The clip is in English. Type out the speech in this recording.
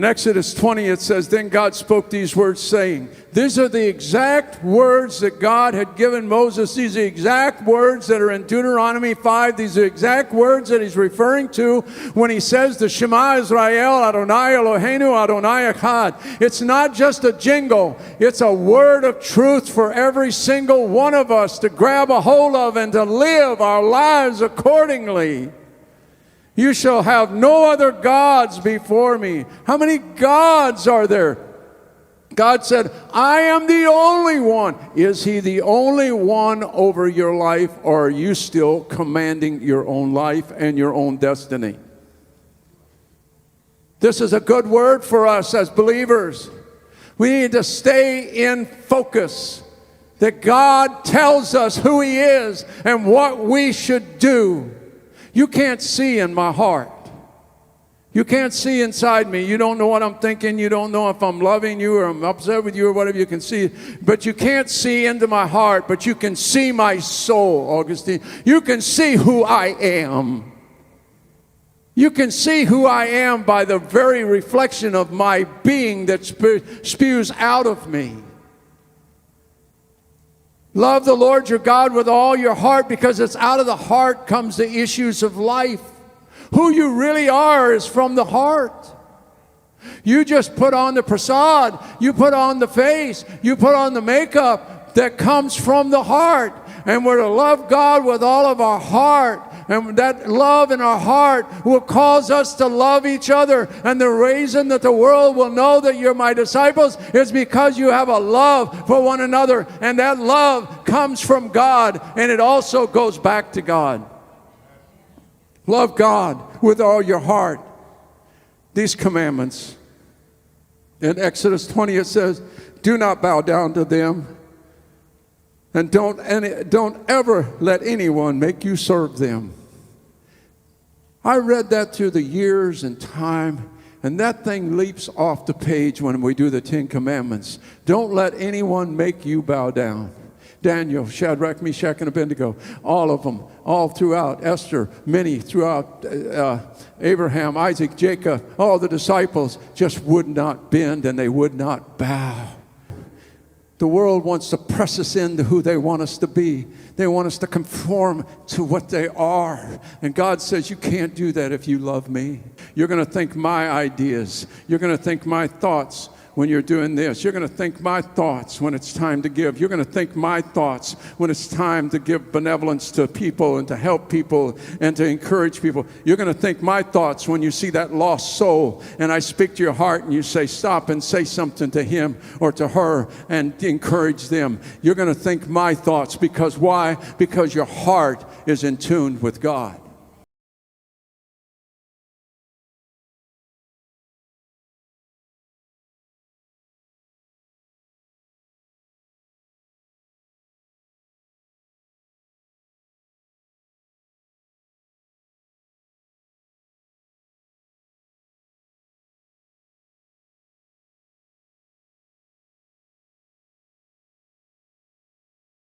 In Exodus 20, it says, then God spoke these words, saying, these are the exact words that God had given Moses. These are the exact words that are in Deuteronomy 5. These are the exact words that he's referring to when he says, the Shema Israel, Adonai Eloheinu, Adonai Echad. It's not just a jingle. It's a word of truth for every single one of us to grab a hold of and to live our lives accordingly. You shall have no other gods before me. How many gods are there? God said, I am the only one. Is he the only one over your life, or are you still commanding your own life and your own destiny? This is a good word for us as believers. We need to stay in focus, that God tells us who he is and what we should do. You can't see in my heart. You can't see inside me. You don't know what I'm thinking. You don't know if I'm loving you or I'm upset with you or whatever. You can see. But you can't see into my heart. But you can see my soul, Augustine. You can see who I am. You can see who I am by the very reflection of my being that spews out of me. Love the Lord your God with all your heart, because it's out of the heart comes the issues of life. Who you really are is from the heart. You just put on the prasad, you put on the face, you put on the makeup that comes from the heart. And we're to love God with all of our heart. And that love in our heart will cause us to love each other. And the reason that the world will know that you're my disciples is because you have a love for one another. And that love comes from God, and it also goes back to God. Love God with all your heart. These commandments. In Exodus 20 it says, do not bow down to them. And don't ever let anyone make you serve them. I read that through the years and time, and that thing leaps off the page when we do the 10 Commandments. Don't let anyone make you bow down. Daniel, Shadrach, Meshach, and Abednego, all of them, all throughout. Esther, many throughout. Abraham, Isaac, Jacob, all the disciples just would not bend and they would not bow. The world wants to press us into who they want us to be. They want us to conform to what they are. And God says, you can't do that if you love me. You're going to think my ideas. You're going to think my thoughts when you're doing this. You're going to think my thoughts when it's time to give. You're going to think my thoughts when it's time to give benevolence to people and to help people and to encourage people. You're going to think my thoughts when you see that lost soul and I speak to your heart and you say, stop and say something to him or to her and encourage them. You're going to think my thoughts, because why? Because your heart is in tune with God.